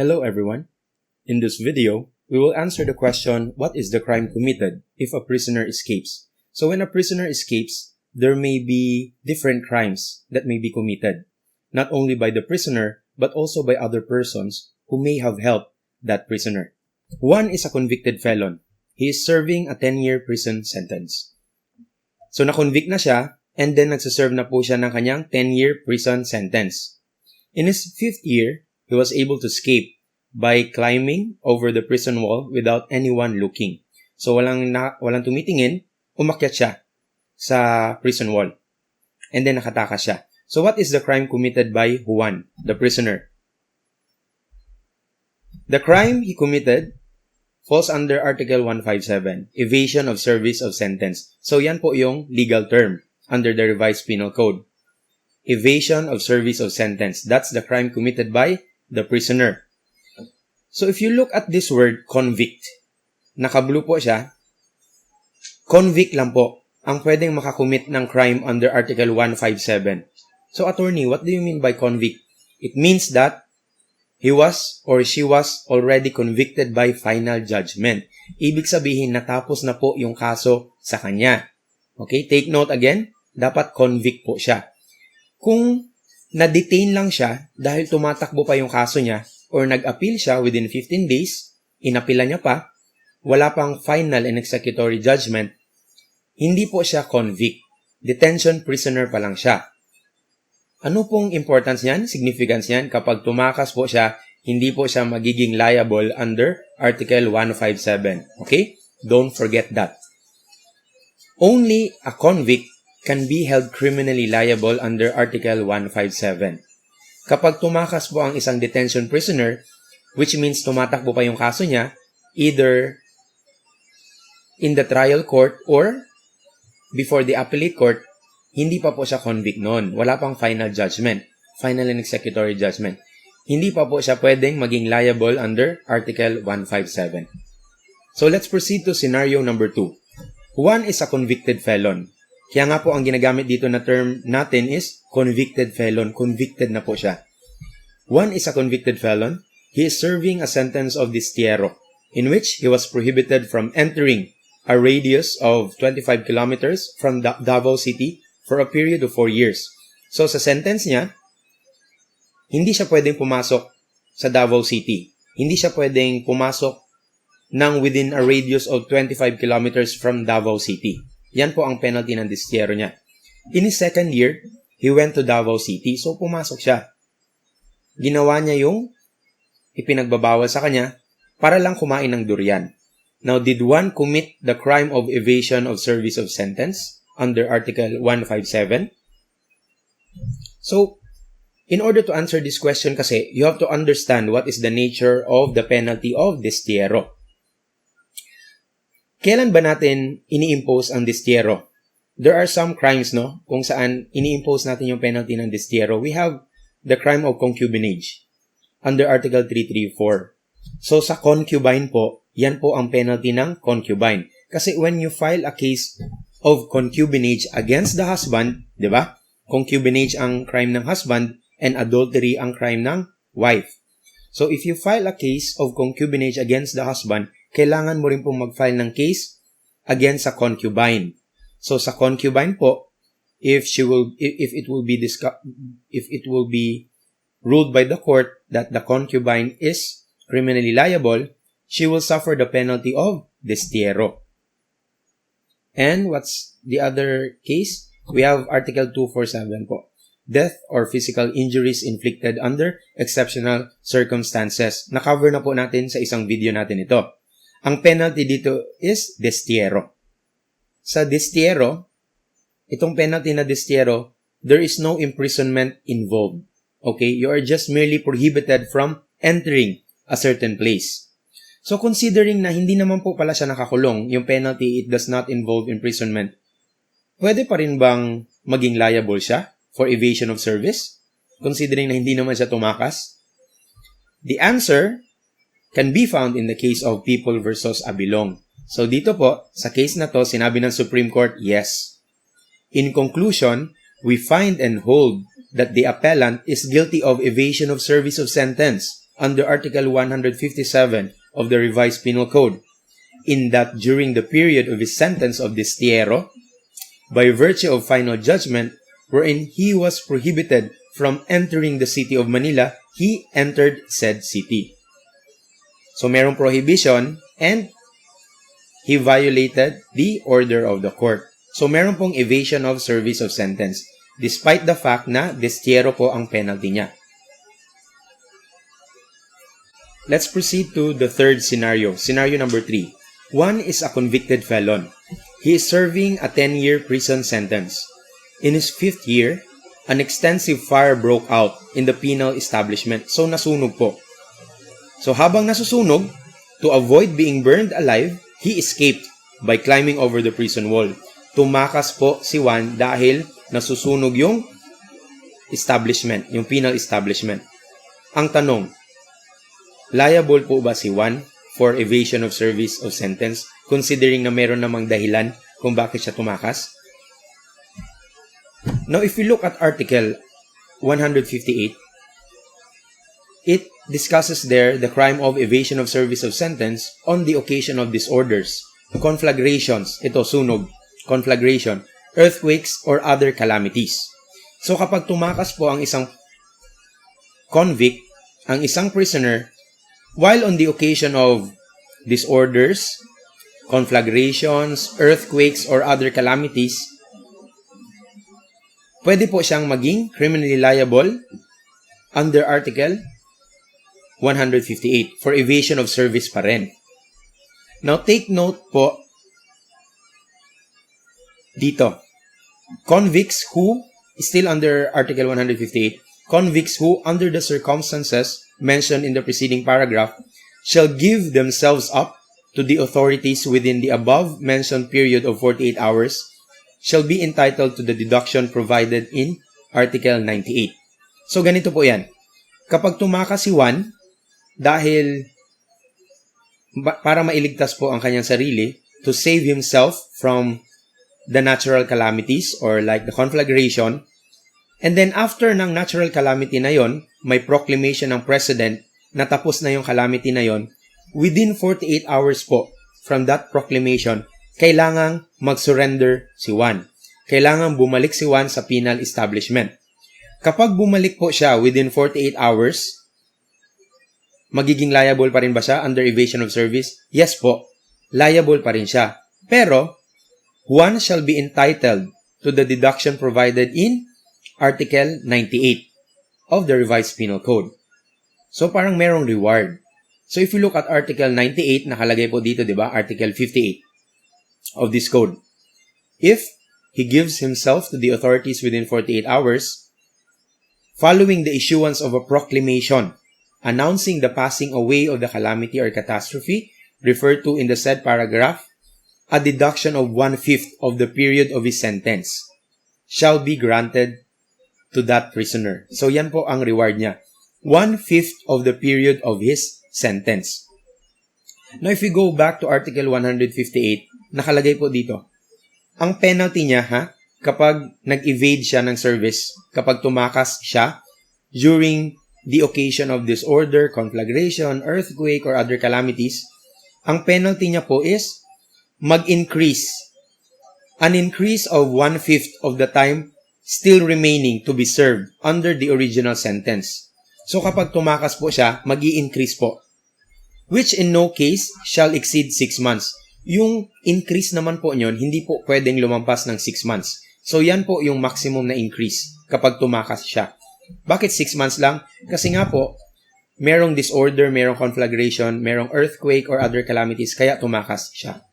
Hello everyone. In this video, we will answer the question, what is the crime committed if a prisoner escapes? So when a prisoner escapes, there may be different crimes that may be committed, not only by the prisoner, but also by other persons who may have helped that prisoner. One is a convicted felon. He is serving a 10-year prison sentence. So na-convict na siya, and then nagsaserve na po siya ng kanyang 10-year prison sentence. In his 5th year, he was able to escape by climbing over the prison wall without anyone looking. So walang tumitingin, umakyat siya sa prison wall. And then nakatakas siya. So what is the crime committed by Juan, the prisoner? The crime he committed falls under Article 157, evasion of service of sentence. So yan po yung legal term under the Revised Penal Code. Evasion of service of sentence. That's the crime committed by the prisoner. So if you look at this word, convict, naka-blue po siya, convict lang po ang pwedeng makakommit ng crime under Article 157. So attorney, what do you mean by convict? It means that he was or she was already convicted by final judgment. Ibig sabihin, natapos na po yung kaso sa kanya. Okay, take note again, dapat convict po siya. Kung na-detain lang siya dahil tumatakbo pa yung kaso niya or nag-appeal siya within 15 days, inapila niya pa, wala pang final and executory judgment, hindi po siya convict. Detention prisoner pa lang siya. Ano pong importance niyan, significance niyan? Kapag tumakas po siya, hindi po siya magiging liable under Article 157. Okay? Don't forget that. Only a convict can be held criminally liable under Article 157. Kapag tumakas po ang isang detention prisoner, which means tumatakbo pa yung kaso niya, either in the trial court or before the appellate court, hindi pa po siya convict noon. Wala pang final judgment, final and executory judgment. Hindi pa po siya pwedeng maging liable under Article 157. So let's proceed to scenario number 2. Juan is a convicted felon. Kaya nga po ang ginagamit dito na term natin is convicted felon. Convicted na po siya. Juan is a convicted felon. He is serving a sentence of destierro, in which he was prohibited from entering a radius of 25 kilometers from Davao City for a period of 4 years. So sa sentence niya, hindi siya pwedeng pumasok sa Davao City. Hindi siya pwedeng pumasok ng within a radius of 25 kilometers from Davao City. Yan po ang penalty ng destierro niya. In his 2nd year, he went to Davao City, so pumasok siya. Ginawa niya yung ipinagbabawal sa kanya para lang kumain ng durian. Now, did one commit the crime of evasion of service of sentence under Article 157? So, in order to answer this question kasi, you have to understand what is the nature of the penalty of destierro. Kailan ba natin ini-impose ang destierro? There are some crimes, no? Kung saan ini-impose natin yung penalty ng destierro. We have the crime of concubinage under Article 334. So sa concubine po, yan po ang penalty ng concubine. Kasi when you file a case of concubinage against the husband, di ba? Concubinage ang crime ng husband and adultery ang crime ng wife. So if you file a case of concubinage against the husband, kailangan mo rin pong mag-file ng case against a concubine. So sa concubine po, if it will be ruled by the court that the concubine is criminally liable, she will suffer the penalty of destierro. And what's the other case? We have Article 247 po. Death or physical injuries inflicted under exceptional circumstances. Na-cover na po natin sa isang video natin ito. Ang penalty dito is destierro. Sa destierro, itong penalty na destierro, there is no imprisonment involved. Okay? You are just merely prohibited from entering a certain place. So considering na hindi naman po pala siya nakakulong, yung penalty, it does not involve imprisonment, pwede pa rin bang maging liable siya for evasion of service? Considering na hindi naman siya tumakas? The answer can be found in the case of People versus Abilong. So dito po, sa case na to, sinabi ng Supreme Court, yes. In conclusion, we find and hold that the appellant is guilty of evasion of service of sentence under Article 157 of the Revised Penal Code, in that during the period of his sentence of destierro, by virtue of final judgment, wherein he was prohibited from entering the city of Manila, he entered said city. So merong prohibition and he violated the order of the court. So meron pong evasion of service of sentence, despite the fact na destierro po ang penalty niya. Let's proceed to the third scenario. Scenario number 3. One is a convicted felon. He is serving a 10-year prison sentence. In his 5th year, an extensive fire broke out in the penal establishment. So nasunog po. So habang nasusunog, to avoid being burned alive, he escaped by climbing over the prison wall. Tumakas po si Juan dahil nasusunog yung establishment, yung penal establishment. Ang tanong, liable po ba si Juan for evasion of service of sentence considering na meron namang dahilan kung bakit siya tumakas? Now, if we look at Article 158, it discusses there the crime of evasion of service of sentence on the occasion of disorders, conflagrations, ito sunog, conflagration, earthquakes, or other calamities. So kapag tumakas po ang isang convict, ang isang prisoner, while on the occasion of disorders, conflagrations, earthquakes, or other calamities, pwede po siyang maging criminally liable under Article 158 for evasion of service pa rin. Now, take note po dito. Convicts who, still under Article 158, convicts who, under the circumstances mentioned in the preceding paragraph, shall give themselves up to the authorities within the above-mentioned period of 48 hours, shall be entitled to the deduction provided in Article 98. So, ganito po yan. Kapag tumakas si Juan, dahil para mailigtas po ang kanyang sarili, to save himself from the natural calamities or like the conflagration, and then after ng natural calamity na yon, may proclamation ng president na tapos na yung calamity na yon, within 48 hours po from that proclamation, kailangang mag-surrender si Juan. Kailangang bumalik si Juan sa penal establishment. Kapag bumalik po siya within 48 hours, magiging liable pa rin ba siya under evasion of service? Yes po, liable pa rin siya. Pero, Juan shall be entitled to the deduction provided in Article 98 of the Revised Penal Code. So, parang merong reward. So, if you look at Article 98, nakalagay po dito, di ba? Article 58 of this code. If he gives himself to the authorities within 48 hours, following the issuance of a proclamation announcing the passing away of the calamity or catastrophe referred to in the said paragraph, a deduction of 1/5 of the period of his sentence shall be granted to that prisoner. So, yan po ang reward niya. 1/5 of the period of his sentence. Now, if we go back to Article 158, nakalagay po dito, ang penalty niya, kapag nag-evade siya ng service, kapag tumakas siya during the occasion of disorder, conflagration, earthquake, or other calamities, ang penalty niya po is mag-increase. An increase of 1/5 of the time still remaining to be served under the original sentence. So kapag tumakas po siya, mag-i-increase po. Which in no case shall exceed 6 months. Yung increase naman po nyon, hindi po pwedeng lumampas ng 6 months. So yan po yung maximum na increase kapag tumakas siya. Bakit 6 months lang? Kasi nga po, merong disorder, merong conflagration, merong earthquake or other calamities, kaya tumakas siya.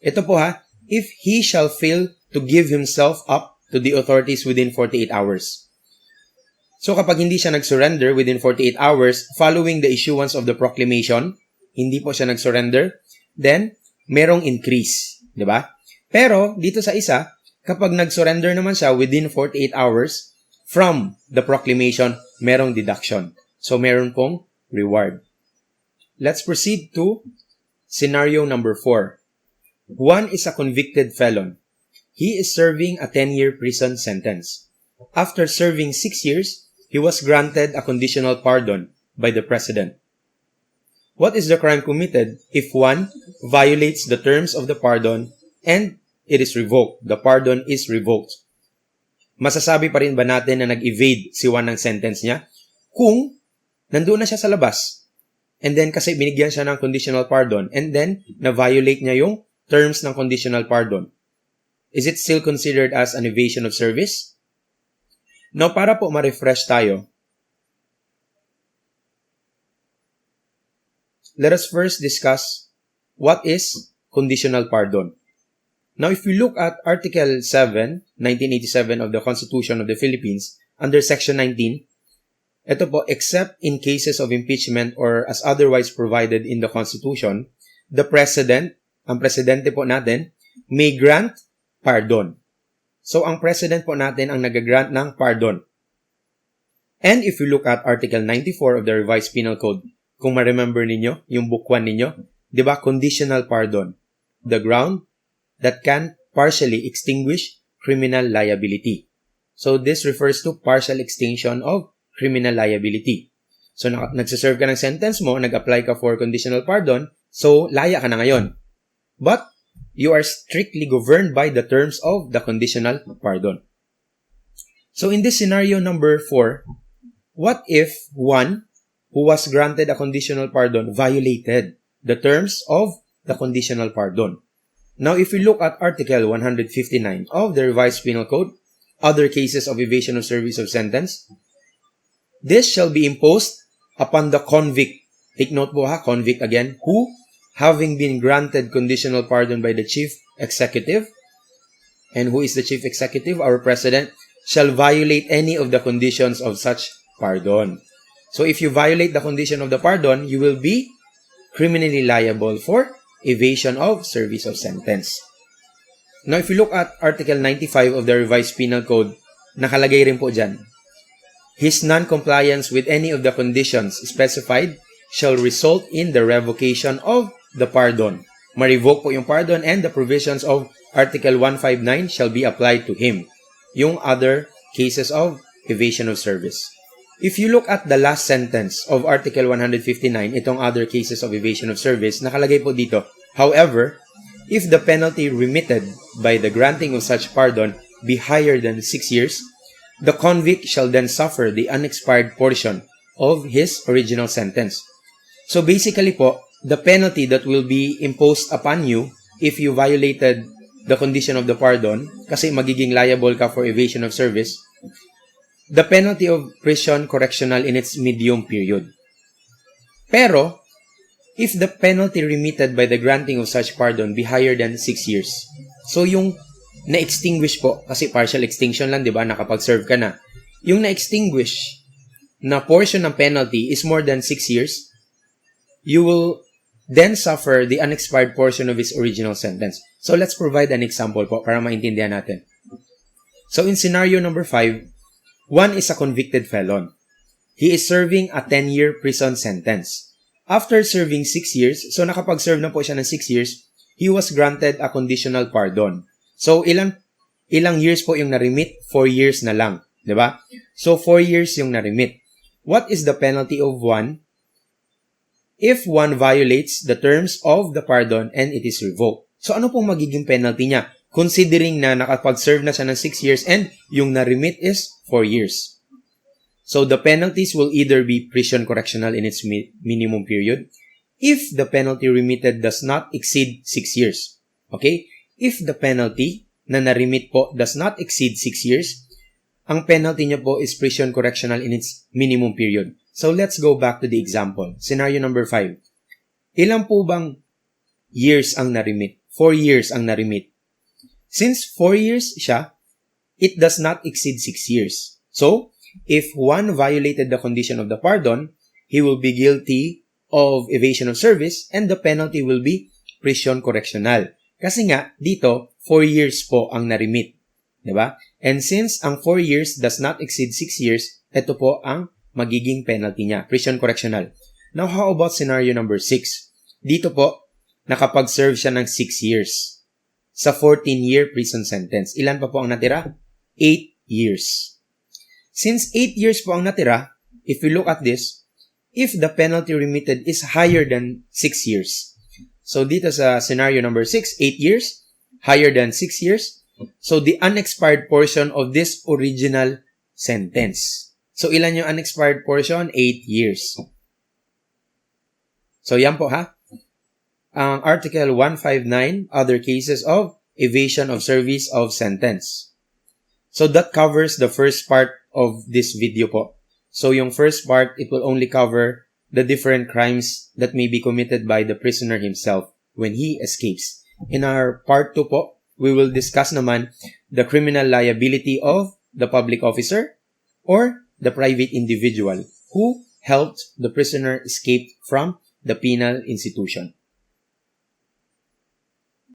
Ito po if he shall fail to give himself up to the authorities within 48 hours. So kapag hindi siya nag-surrender within 48 hours, following the issuance of the proclamation, hindi po siya nag-surrender, then merong increase. Diba? Pero dito sa isa, kapag nag-surrender naman siya within 48 hours, from the proclamation, merong deduction. So, meron pong reward. Let's proceed to scenario number 4. Juan is a convicted felon. He is serving a 10-year prison sentence. After serving 6 years, he was granted a conditional pardon by the President. What is the crime committed if 1 violates the terms of the pardon and it is revoked? The pardon is revoked. Masasabi pa rin ba natin na nag-evade si 1 ng sentence niya? Kung nandoon na siya sa labas, and then kasi binigyan siya ng conditional pardon, and then na-violate niya yung terms ng conditional pardon. Is it still considered as an evasion of service? Now, para po ma-refresh tayo, let us first discuss what is conditional pardon. Now, if we look at Article 7, 1987 of the Constitution of the Philippines, under Section 19, ito po, except in cases of impeachment or as otherwise provided in the Constitution, the President, ang Presidente po natin, may grant pardon. So, ang President po natin ang nag-grant ng pardon. And if you look at Article 94 of the Revised Penal Code, kung ma-remember ninyo, yung book 1 ninyo, di ba, conditional pardon, the ground that can partially extinguish criminal liability. So, this refers to partial extinction of criminal liability. So, nagsiserve ka ng sentence mo, nag-apply ka for conditional pardon, so, laya ka na ngayon. But, you are strictly governed by the terms of the conditional pardon. So, in this scenario number 4, what if 1 who was granted a conditional pardon violated the terms of the conditional pardon? Now, if we look at Article 159 of the Revised Penal Code, other cases of evasion of service of sentence, this shall be imposed upon the convict. Take note po ha, convict again, who, having been granted conditional pardon by the Chief Executive, and who is the Chief Executive? Our President, shall violate any of the conditions of such pardon. So if you violate the condition of the pardon, you will be criminally liable for evasion of service of sentence. Now, if you look at Article 95 of the Revised Penal Code, nakalagay rin po dyan, his non-compliance with any of the conditions specified shall result in the revocation of the pardon. Ma-revoke po yung pardon and the provisions of Article 159 shall be applied to him. Yung other cases of evasion of service. If you look at the last sentence of Article 159, itong other cases of evasion of service, nakalagay po dito, however, if the penalty remitted by the granting of such pardon be higher than 6 years, the convict shall then suffer the unexpired portion of his original sentence. So basically po, the penalty that will be imposed upon you if you violated the condition of the pardon, kasi magiging liable ka for evasion of service, the penalty of prison correctional in its medium period. Pero, if the penalty remitted by the granting of such pardon be higher than 6 years, so yung na-extinguish po, kasi partial extinction lang, di ba? Nakapag-serve ka na. Yung na-extinguish na portion ng penalty is more than 6 years, you will then suffer the unexpired portion of his original sentence. So, let's provide an example po para maintindihan natin. So, in scenario number 5, one is a convicted felon. He is serving a 10-year prison sentence. After serving 6 years, so nakapag-serve na po siya ng 6 years, he was granted a conditional pardon. So, ilang years po yung na-remit? 4 years na lang. Diba? So, 4 years yung na-remit. What is the penalty of one if one violates the terms of the pardon and it is revoked? So, ano pong magiging penalty niya? Considering na nakapag-serve na siya ng 6 years and yung na-remit is 4 years. So, the penalties will either be prison correctional in its minimum period if the penalty remitted does not exceed 6 years. Okay? If the penalty na na-remit po does not exceed 6 years, ang penalty niya po is prison correctional in its minimum period. So, let's go back to the example. Scenario number 5. Ilan po bang years ang na-remit? 4 years ang na-remit. Since 4 years siya, it does not exceed 6 years. So, if one violated the condition of the pardon, he will be guilty of evasion of service and the penalty will be prison correctional. Kasi nga, dito, 4 years po ang na-remit. Diba? And since ang 4 years does not exceed 6 years, ito po ang magiging penalty niya, prison correctional. Now, how about scenario number 6? Dito po, nakapag-serve siya ng 6 years. Sa 14-year prison sentence. Ilan pa po ang natira? 8 years. Since 8 years po ang natira, if we look at this, if the penalty remitted is higher than 6 years. So dito sa scenario number 6, 8 years, higher than 6 years. So the unexpired portion of this original sentence. So ilan yung unexpired portion? 8 years. So yan po ha. Ang Article 159, other cases of evasion of service of sentence. So that covers the first part of this video po. So yung first part, it will only cover the different crimes that may be committed by the prisoner himself when he escapes. In our part 2 po, we will discuss naman the criminal liability of the public officer or the private individual who helped the prisoner escape from the penal institution.